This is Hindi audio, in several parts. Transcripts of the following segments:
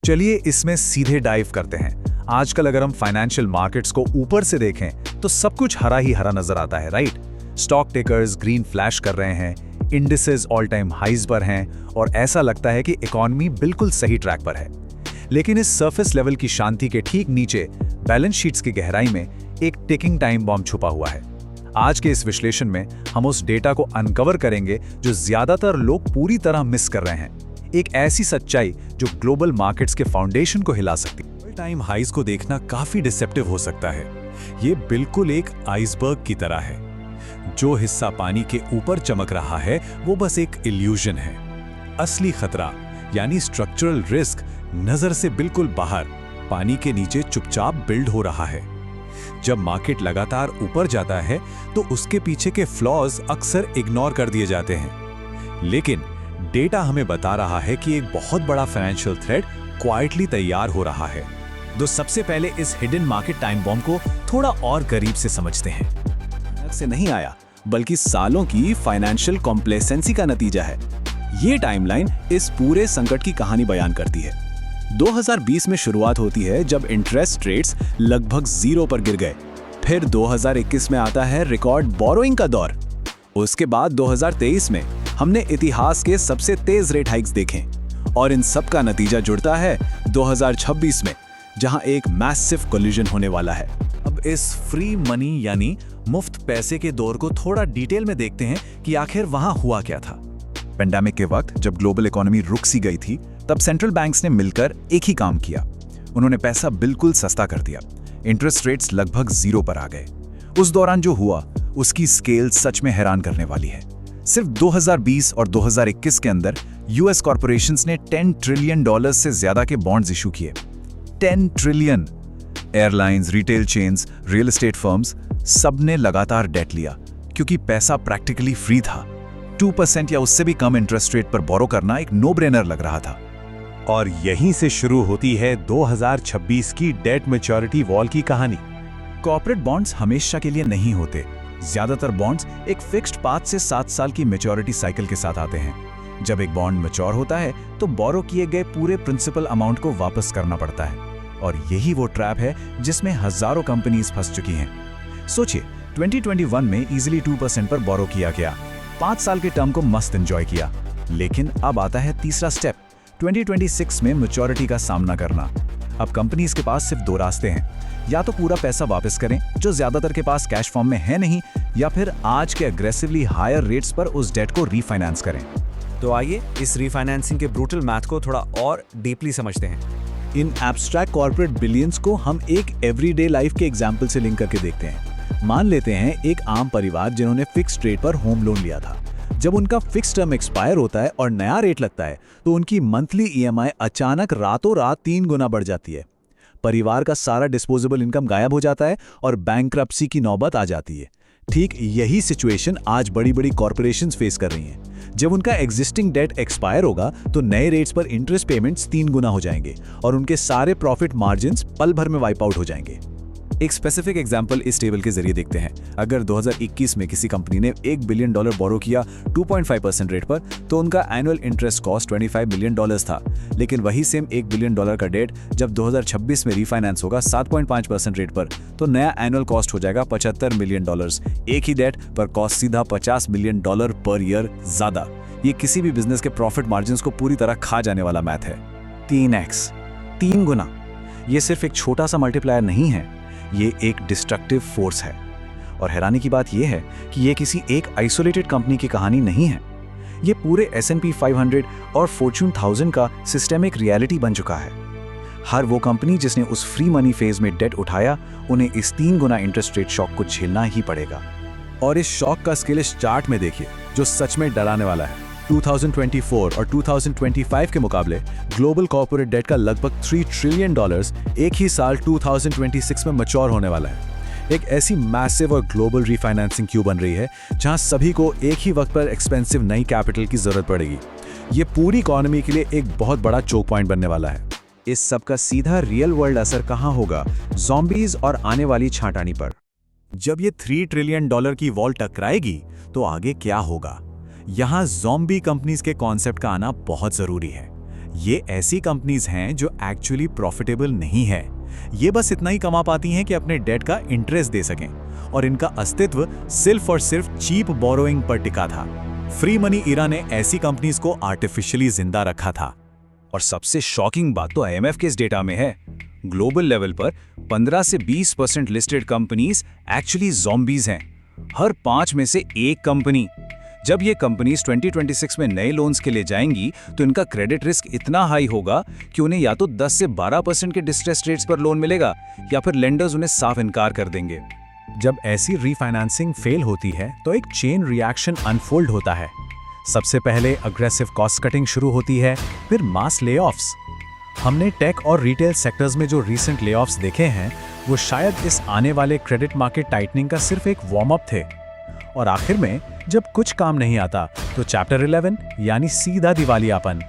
चलिए इसमें सीधे डाइव करते हैं। आजकल अगर हम फाइनेंशियल मार्केट्स को ऊपर से देखें तो सब कुछ हरा ही हरा नजर आता है, right? Stock takers green flash कर रहे हैं, इंडिसेस ऑल टाइम हाइज पर हैं और ऐसा लगता है कि इकोनॉमी बिल्कुल सही ट्रैक पर है। लेकिन इस सरफेस लेवल की शांति के ठीक नीचे बैलेंस शीट्स की गहराई में एक टिकिंग टाइम बॉम्ब छुपा हुआ है। आज के इस विश्लेषण में हम उस डेटा को अनकवर करेंगे जो ज्यादातर लोग पूरी तरह मिस कर रहे हैं। एक ऐसी सच्चाई जो ग्लोबल मार्केट्स के फाउंडेशन को हिला सकती है। ऑल टाइम हाइज को देखना काफी डिसेप्टिव हो सकता है। ये बिल्कुल एक आइसबर्ग की तरह है। जो हिस्सा पानी के ऊपर चमक रहा है वो बस एक इल्यूजन है। असली खतरा यानी स्ट्रक्चरल रिस्क नजर से बिल्कुल बाहर पानी के नीचे चुपचाप बिल्ड हो रहा है। जब मार्केट लगातार ऊपर जाता है तो उसके पीछे के फ्लॉज अक्सर इग्नोर कर दिए जाते हैं, लेकिन डेटा हमें बता रहा है कि एक बहुत बड़ा फाइनेंशियल थ्रेट क्वाइटली तैयार हो रहा है। तो सबसे पहले इस हिडन मार्केट टाइम बॉम्ब को थोड़ा और करीब से समझते हैं। से नहीं आया बल्कि सालों की फाइनेंशियल कॉम्प्लेसेंसी का नतीजा है। ये टाइमलाइन इस पूरे संकट की कहानी बयान करती है। 2020 में शुरुआत होती है जब इंटरेस्ट रेट्स लगभग 0 पर गिर गए। फिर 2021 में आता है रिकॉर्ड बोरोइंग का दौर। उसके बाद 2023 में हमने इतिहास के सबसे तेज रेट हाइक्स देखे और इन सब का नतीजा जुड़ता है 2026 में, जहां एक मैसिव कोलिजन होने वाला है। अब इस फ्री मनी यानी मुफ्त पैसे के दौर को थोड़ा डिटेल में देखते हैं कि आखिर वहां हुआ क्या था। पेंडेमिक के वक्त जब ग्लोबल इकोनॉमी रुक सी गई थी, तब सेंट्रल बैंक्स ने मिलकर एक ही काम किया। उन्होंने पैसा बिल्कुल सस्ता कर दिया। इंटरेस्ट रेट्स लगभग 0 पर आ गए। उस दौरान जो हुआ उसकी स्केल सच में हैरान करने वाली है। सिर्फ 2020 और 2021 के अंदर यूएस कॉर्पोरेशंस ने $10 ट्रिलियन से ज्यादा के बॉन्ड्स इशू किए। 10 trillion. Airlines, retail chains, real estate firms सबने लगातार डेट लिया क्योंकि पैसा प्रैक्टिकली फ्री था। 2% या उससे भी कम इंटरेस्ट रेट पर बोरो करना एक नो ब्रेनर लग रहा था। और यहीं से शुरू होती है 2026 की डेट मैच्योरिटी वॉल की कहानी। कॉर्पोरेट बॉन्ड्स हमेशा के लिए नहीं होते। ज्यादातर बॉन्ड्स एक फिक्स्ड 5 से 7 साल की मैच्योरिटी साइकिल के साथ आते हैं। जब एक बॉन्ड मैच्योर होता है तो बोरो किए गए पूरे प्रिंसिपल अमाउंट को वापस करना पड़ता है। और यही वो ट्रैप है जिसमें हजारों कंपनीज फंस चुकी हैं। सोचिए, 2021 में इजीली 2% पर बोरो किया गया। 5 साल के टर्म को मस्त एंजॉय किया। लेकिन अब आता है तीसरा स्टेप, 2026 में मैच्योरिटी का सामना करना। अब कंपनीज के पास सिर्फ 2 रास्ते हैं। या तो पूरा पैसा वापस करें, जो ज्यादातर के पास कैश फॉर्म में है नहीं, या फिर आज के अग्रेसिवली हायर रेट्स पर उस डेट को रीफाइनेंस करें। तो आइए इस रीफाइनेंसिंग के ब्रूटल मैथ को थोड़ा और डीपली समझते हैं। इन एब्स्ट्रैक्ट कॉर्पोरेट बिलियंस को हम एक एवरीडे लाइफ के एग्जाम्पल से लिंक करके देखते हैं। मान लेते हैं एक आम परिवार जिन्होंने फिक्स्ड रेट पर होम लोन लिया था। जब उनका फिक्स टर्म एक्सपायर होता है और नया रेट लगता है तो उनकी मंथली ईएमआई अचानक रातों रात 3 गुना बढ़ जाती है। परिवार का सारा डिस्पोजेबल इनकम गायब हो जाता है और बैंक्रप्सी की नौबत आ जाती है। ठीक यही सिचुएशन आज बड़ी बड़ी कॉर्पोरेशंस फेस कर रही हैं। जब उनका एग्जिस्टिंग डेट एक्सपायर होगा तो नए रेट्स पर इंटरेस्ट पेमेंट्स 3 गुना हो जाएंगे और उनके सारे प्रॉफिट मार्जिन्स पल भर में वाइप आउट हो जाएंगे। एक स्पेसिफिक एग्जांपल इस टेबल के जरिए देखते हैं। अगर 2021 में किसी कंपनी ने $1 बिलियन बोरो किया 2.5% रेट पर, तो उनका एनुअल इंटरेस्ट कॉस्ट $25 मिलियन था। लेकिन वही सेम $1 बिलियन का डेट जब 2026 में रीफाइनेंस होगा 7.5% रेट पर, तो नया एनुअल कॉस्ट हो जाएगा $75 मिलियन। एक ही डेट पर कॉस्ट सीधा $50 मिलियन पर ईयर ज्यादा। ये किसी भी बिजनेस के प्रॉफिट मार्जिन्स को पूरी तरह खा जाने वाला मैथ है। 3x, 3 गुना। ये सिर्फ एक छोटा सा मल्टीप्लायर नहीं है, ये एक डिस्ट्रक्टिव फोर्स है। और हैरानी की बात यह है कि ये किसी एक आइसोलेटेड कंपनी की कहानी नहीं है। ये पूरे S&P 500 और फॉर्च्यून 1000 का सिस्टेमिक रियलिटी बन चुका है। हर वो कंपनी जिसने उस फ्री मनी फेज में डेट उठाया, उन्हें इस 3 गुना इंटरेस्ट रेट शॉक को झेलना ही पड़ेगा। और इस शॉक का स्केल इस चार्ट में देखिए, जो सच में डराने वाला है। 2024 और 2025 के मुकाबले ग्लोबल कॉर्पोरेट डेट का लगभग $3 ट्रिलियन एक ही साल 2026 में मैच्योर होने वाला है। एक ऐसी मैसिव और ग्लोबल रीफाइनेंसिंग क्यों बन रही है जहां सभी को एक ही वक्त पर एक्सपेंसिव नई कैपिटल की जरूरत पड़ेगी। ये पूरी इकोनॉमी के लिए एक बहुत बड़ा चोक पॉइंट बनने वाला है। इस सब का सीधा रियल वर्ल्ड असर कहां होगा? ज़ॉम्बीज और आने वाली छांटानी पर। जब ये $3 ट्रिलियन की वॉल टकराएगी तो आगे क्या होगा? यहाँ ज़ॉम्बी कंपनीज के कॉन्सेप्ट का आना बहुत जरूरी है। ये ऐसी कंपनीज हैं जो एक्चुअली प्रॉफिटेबल नहीं है, ये बस इतना ही कमा पाती हैं कि अपने डेट का इंटरेस्ट दे सकें, और इनका अस्तित्व सिर्फ और सिर्फ चीप बोरोइंग पर टिका था। फ्री मनी इरा ने ऐसी कंपनीज को आर्टिफिशियली जिंदा रखा था। और सबसे शॉकिंग बात तो IMF के इस डेटा में है। ग्लोबल लेवल पर 15 से 20% लिस्टेड कंपनीज एक्चुअली ज़ॉम्बीज हैं। हर 5 में से एक कंपनी। जब ये कंपनीज 2026 में नए लोन्स के लिए जाएंगी तो इनका क्रेडिट रिस्क इतना हाई होगा कि उन्हें या तो 10 से 12% के डिस्ट्रेस रेट्स पर लोन मिलेगा या फिर लेंडर्स उन्हें साफ इनकार कर देंगे। जब ऐसी रीफाइनेंसिंग फेल होती है तो एक चेन रिएक्शन अनफोल्ड होता है। सबसे पहले अग्रेसिव कॉस्ट कटिंग शुरू होती है, फिर मास लेऑफ्स। हमने टेक और रिटेल सेक्टर्स में जो रीसेंट लेऑफ्स देखे हैं वो शायद इस आने वाले क्रेडिट मार्केट टाइटनिंग का सिर्फ एक वार्म अप थे। और आखिर में जब कुछ काम नहीं आता तो चैप्टर 11 यानी सीधा दिवालियापन।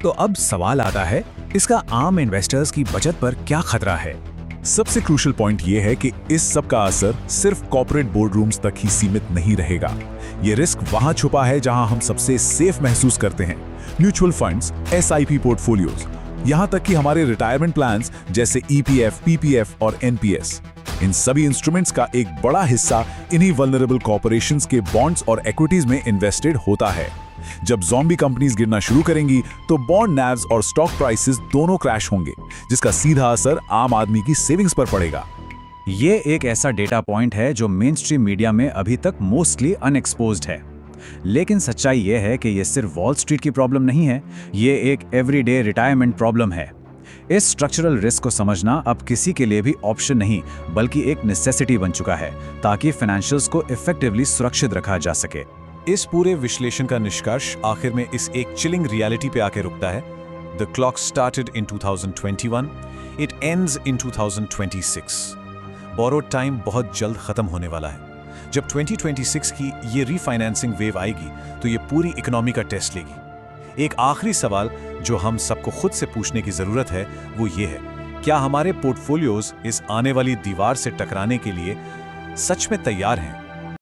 तो अब सवाल आता है, इसका आम इन्वेस्टर्स की बचत पर क्या खतरा है? सबसे क्रूशियल पॉइंट यह है कि इस सब का असर सिर्फ कॉर्पोरेट बोर्ड रूम्स तक ही सीमित नहीं रहेगा। ये रिस्क वहां छुपा है जहां हम सबसे सेफ महसूस करते हैं, म्यूचुअल फंड्स, SIP पोर्टफोलियोज, यहां तक कि हमारे रिटायरमेंट प्लान्स जैसे EPF, PPF और NPS। इन सभी इंस्ट्रूमेंट्स का एक बड़ा हिस्सा इन्हीं वल्नरेबल कॉर्पोरेशंस के बॉन्ड्स और इक्विटीज में इन्वेस्टेड होता है। जब ज़ॉम्बी कंपनीज गिरना शुरू करेंगी तो बॉन्ड नैव्स और स्टॉक प्राइसेस दोनों क्रैश होंगे, जिसका सीधा असर आम आदमी की सेविंग्स पर पड़ेगा। ये एक ऐसा डेटा पॉइंट है जो मेन स्ट्रीम मीडिया में अभी तक मोस्टली अनएक्सपोज्ड है। लेकिन सच्चाई ये है कि ये सिर्फ वॉल स्ट्रीट की प्रॉब्लम नहीं है, ये एक एवरीडे रिटायरमेंट प्रॉब्लम है। इस स्ट्रक्चरल रिस्क को समझना अब किसी के लिए भी ऑप्शन नहीं बल्कि एक नेसेसिटी बन चुका है, ताकि फाइनेंशियल्स को इफेक्टिवली सुरक्षित रखा जा सके। इस पूरे विश्लेषण का निष्कर्ष आखिर में इस एक चिलिंग रियलिटी पे आके रुकता है। The clock started in 2021, it ends in 2026। Borrowed time बहुत जल्द खत्म होने वाला है। जब 2026 की ये रीफाइनेंसिंग वेव आएगी तो ये पूरी इकोनॉमी का टेस्ट लेगी। एक आखिरी सवाल जो हम सबको खुद से पूछने की जरूरत है वो ये है, क्या हमारे पोर्टफोलियोज इस आने वाली दीवार से टकराने के लिए सच में तैयार हैं?